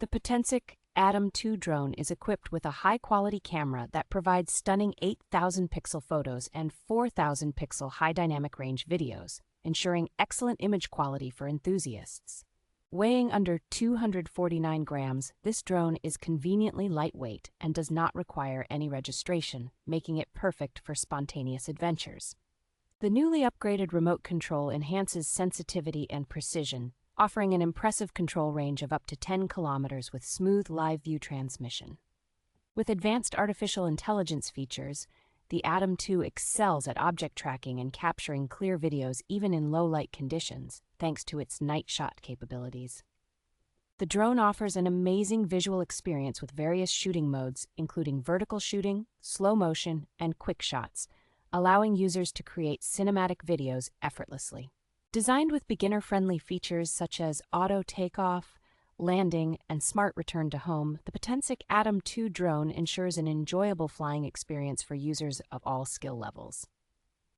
The Potensic ATOM 2 drone is equipped with a high-quality camera that provides stunning 8,000-pixel photos and 4,000-pixel high dynamic range videos, ensuring excellent image quality for enthusiasts. Weighing under 249 grams, this drone is conveniently lightweight and does not require any registration, making it perfect for spontaneous adventures. The newly upgraded remote control enhances sensitivity and precision, offering an impressive control range of up to 10 kilometers with smooth live view transmission. With advanced artificial intelligence features, the ATOM 2 excels at object tracking and capturing clear videos even in low-light conditions, thanks to its night shot capabilities. The drone offers an amazing visual experience with various shooting modes, including vertical shooting, slow motion, and QuickShots, allowing users to create cinematic videos effortlessly. Designed with beginner-friendly features such as auto takeoff, landing, and smart return to home, the Potensic ATOM 2 drone ensures an enjoyable flying experience for users of all skill levels.